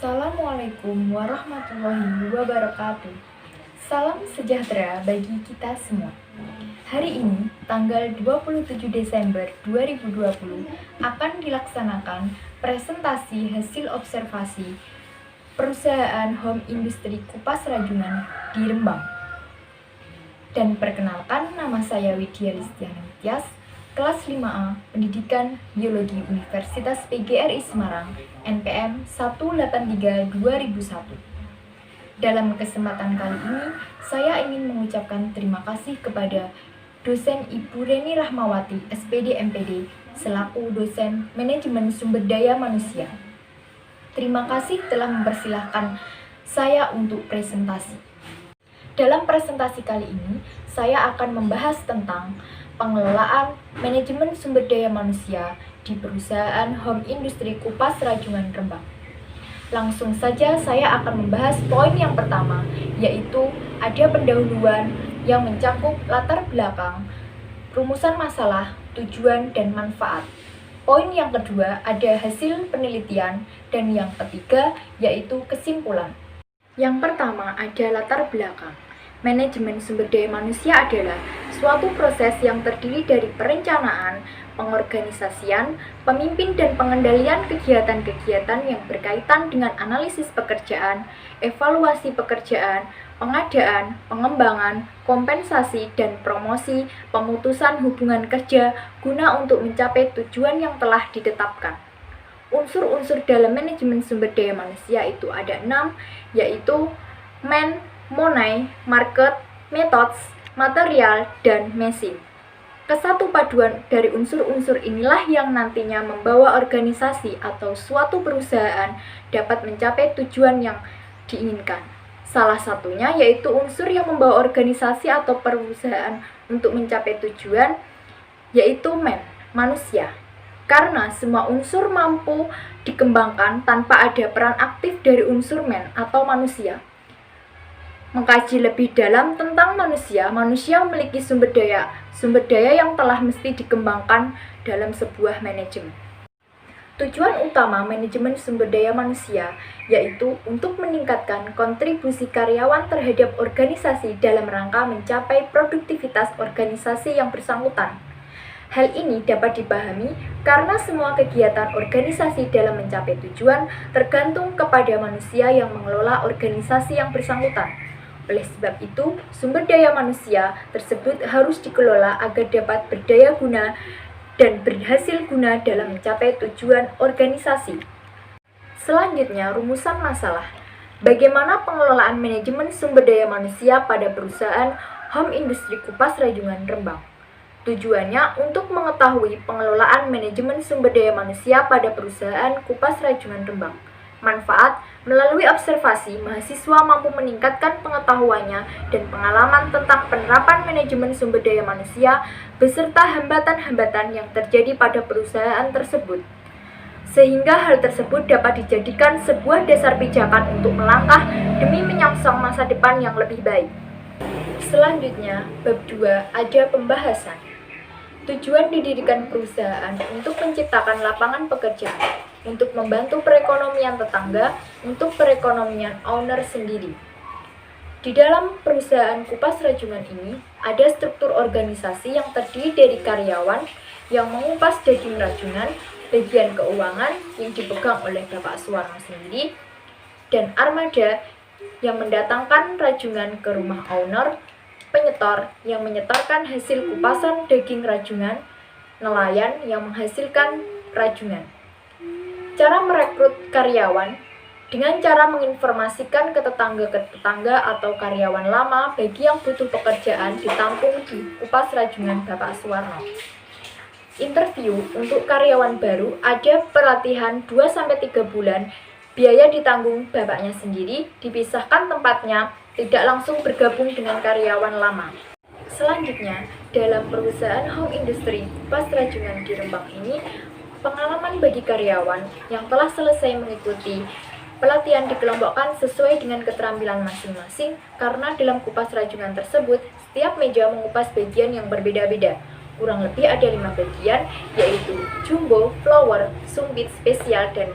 Assalamualaikum warahmatullahi wabarakatuh. Salam sejahtera bagi kita semua. Hari ini, tanggal 27 Desember 2020, akan dilaksanakan presentasi hasil observasi perusahaan home industri Kupas Rajungan di Rembang. Dan perkenalkan, nama saya Widya Listiana Tias, kelas 5A, Pendidikan Biologi Universitas PGRI Semarang, NPM 183-2001. Dalam kesempatan kali ini, saya ingin mengucapkan terima kasih kepada dosen Ibu Reni Rahmawati, SPD MPD, selaku dosen Manajemen Sumber Daya Manusia. Terima kasih telah mempersilahkan saya untuk presentasi. Dalam presentasi kali ini, saya akan membahas tentang pengelolaan manajemen sumber daya manusia di perusahaan home industri Kupas Rajungan Rembang. Langsung saja saya akan membahas poin yang pertama, yaitu ada pendahuluan yang mencakup latar belakang, rumusan masalah, tujuan, dan manfaat. Poin yang kedua ada hasil penelitian, dan yang ketiga yaitu kesimpulan. Yang pertama ada latar belakang. Manajemen sumber daya manusia adalah suatu proses yang terdiri dari perencanaan, pengorganisasian, pemimpin dan pengendalian kegiatan-kegiatan yang berkaitan dengan analisis pekerjaan, evaluasi pekerjaan, pengadaan, pengembangan, kompensasi, dan promosi, pemutusan hubungan kerja guna untuk mencapai tujuan yang telah ditetapkan. Unsur-unsur dalam manajemen sumber daya manusia itu ada 6, yaitu man, money, market, methods, material, dan mesin. Kesatu paduan dari unsur-unsur inilah yang nantinya membawa organisasi atau suatu perusahaan dapat mencapai tujuan yang diinginkan. Salah satunya yaitu unsur yang membawa organisasi atau perusahaan untuk mencapai tujuan, yaitu man, manusia. Karena semua unsur mampu dikembangkan tanpa ada peran aktif dari unsur man atau manusia. Mengkaji lebih dalam tentang manusia memiliki sumber daya yang telah mesti dikembangkan dalam sebuah manajemen. Tujuan utama manajemen sumber daya manusia yaitu untuk meningkatkan kontribusi karyawan terhadap organisasi dalam rangka mencapai produktivitas organisasi yang bersangkutan. Hal ini dapat dipahami karena semua kegiatan organisasi dalam mencapai tujuan tergantung kepada manusia yang mengelola organisasi yang bersangkutan. Oleh sebab itu, sumber daya manusia tersebut harus dikelola agar dapat berdaya guna dan berhasil guna dalam mencapai tujuan organisasi. Selanjutnya, rumusan masalah. Bagaimana pengelolaan manajemen sumber daya manusia pada perusahaan home industri Kupas Rajungan Rembang? Tujuannya untuk mengetahui pengelolaan manajemen sumber daya manusia pada perusahaan Kupas Rajungan Rembang. Manfaat, melalui observasi, mahasiswa mampu meningkatkan pengetahuannya dan pengalaman tentang penerapan manajemen sumber daya manusia beserta hambatan-hambatan yang terjadi pada perusahaan tersebut. Sehingga hal tersebut dapat dijadikan sebuah dasar pijakan untuk melangkah demi menyongsong masa depan yang lebih baik. Selanjutnya, bab 2 ada pembahasan. Tujuan didirikan perusahaan untuk menciptakan lapangan pekerjaan, untuk membantu perekonomian tetangga, untuk perekonomian owner sendiri. Di dalam perusahaan Kupas Rajungan ini, ada struktur organisasi yang terdiri dari karyawan yang mengupas daging rajungan, bagian keuangan yang dipegang oleh Bapak Suwarno sendiri, dan armada yang mendatangkan rajungan ke rumah owner, penyetor yang menyetorkan hasil kupasan daging rajungan, nelayan yang menghasilkan rajungan. Cara merekrut karyawan dengan cara menginformasikan ke tetangga atau karyawan lama bagi yang butuh pekerjaan ditampung di Kupas Rajungan Bapak Suwarno. Interview untuk karyawan baru ada pelatihan 2-3 bulan, biaya ditanggung bapaknya sendiri, dipisahkan tempatnya, tidak langsung bergabung dengan karyawan lama. Selanjutnya, dalam perusahaan home industry Kupas Rajungan di Rembang ini, pengalaman bagi karyawan yang telah selesai mengikuti pelatihan dikelompokkan sesuai dengan keterampilan masing-masing karena dalam kupas rajungan tersebut, setiap meja mengupas bagian yang berbeda-beda. Kurang lebih ada 5 bagian, yaitu jumbo, flower, sumpit, spesial, dan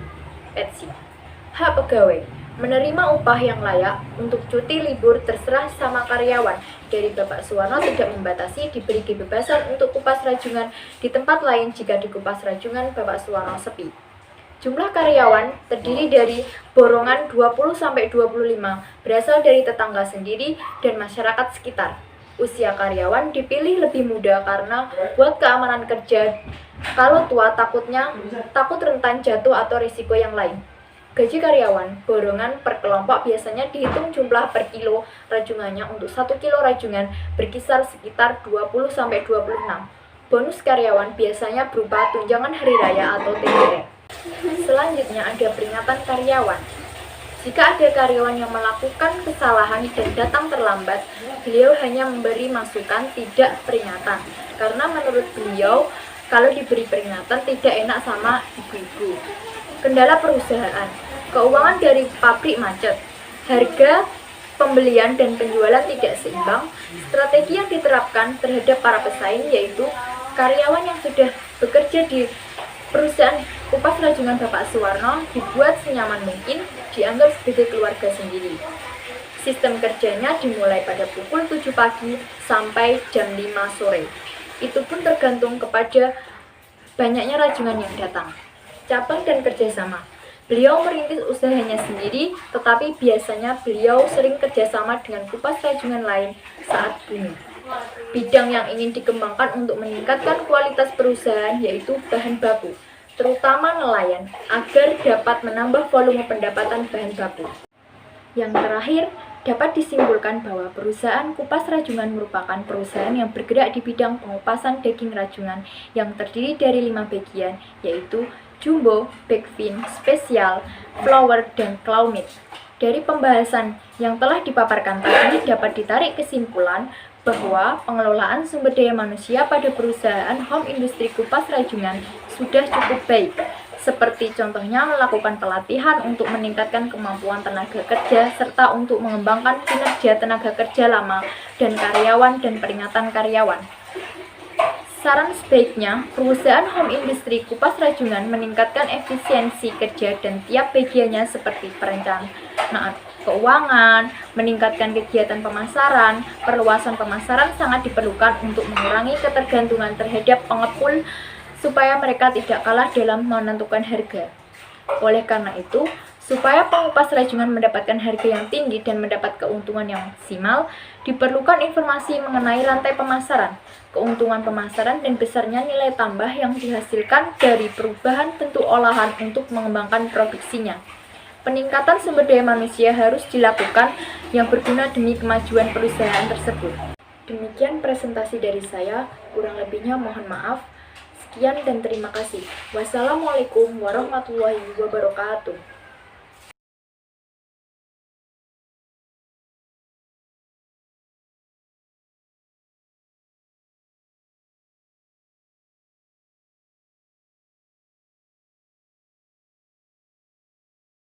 petsi. Hak pegawai menerima upah yang layak untuk cuti libur terserah sama karyawan. Dari Bapak Suwarno tidak membatasi, diberi kebebasan untuk kupas rajungan di tempat lain jika di kupas rajungan Bapak Suwarno sepi. Jumlah karyawan terdiri dari borongan 20-25, berasal dari tetangga sendiri dan masyarakat sekitar. Usia karyawan dipilih lebih muda karena buat keamanan kerja. Kalau tua takut rentan jatuh atau risiko yang lain. Gaji karyawan borongan per kelompok biasanya dihitung jumlah per kilo rajungannya. Untuk 1 kilo rajungan berkisar sekitar 20-26. Bonus karyawan biasanya berupa tunjangan hari raya atau THR. Selanjutnya ada peringatan karyawan. Jika ada karyawan yang melakukan kesalahan dan datang terlambat, beliau hanya memberi masukan, tidak peringatan. Karena menurut beliau, kalau diberi peringatan tidak enak sama ibu-ibu. Kendala perusahaan, keuangan dari pabrik macet, harga pembelian dan penjualan tidak seimbang. Strategi yang diterapkan terhadap para pesaing yaitu karyawan yang sudah bekerja di perusahaan kupas rajungan Bapak Suwarno dibuat senyaman mungkin, dianggap sebagai keluarga sendiri. Sistem kerjanya dimulai pada pukul 7 pagi sampai jam 5 sore. Itu pun tergantung kepada banyaknya rajungan yang datang. Cabang dan kerjasama. Beliau merintis usahanya sendiri, tetapi biasanya beliau sering kerjasama dengan kupas rajungan lain saat booming. Bidang yang ingin dikembangkan untuk meningkatkan kualitas perusahaan yaitu bahan baku, terutama nelayan, agar dapat menambah volume pendapatan bahan baku. Yang terakhir, dapat disimpulkan bahwa perusahaan kupas rajungan merupakan perusahaan yang bergerak di bidang pengupasan daging rajungan yang terdiri dari 5 bagian, yaitu jumbo, backfin, spesial, flower, dan claw meat. Dari pembahasan yang telah dipaparkan tadi dapat ditarik kesimpulan bahwa pengelolaan sumber daya manusia pada perusahaan home industri kupas rajungan sudah cukup baik, seperti contohnya melakukan pelatihan untuk meningkatkan kemampuan tenaga kerja serta untuk mengembangkan kinerja tenaga kerja lama dan karyawan dan peringatan karyawan. Saran sebaiknya, perusahaan home industri kupas rajungan meningkatkan efisiensi kerja dan tiap bagiannya seperti perencanaan keuangan, meningkatkan kegiatan pemasaran. Perluasan pemasaran sangat diperlukan untuk mengurangi ketergantungan terhadap pengepul supaya mereka tidak kalah dalam menentukan harga. Oleh karena itu, supaya pengupas rajungan mendapatkan harga yang tinggi dan mendapat keuntungan yang maksimal, diperlukan informasi mengenai rantai pemasaran, keuntungan pemasaran, dan besarnya nilai tambah yang dihasilkan dari perubahan bentuk olahan untuk mengembangkan produksinya. Peningkatan sumber daya manusia harus dilakukan yang berguna demi kemajuan perusahaan tersebut. Demikian presentasi dari saya, kurang lebihnya mohon maaf. Sekian dan terima kasih. Wassalamualaikum warahmatullahi wabarakatuh.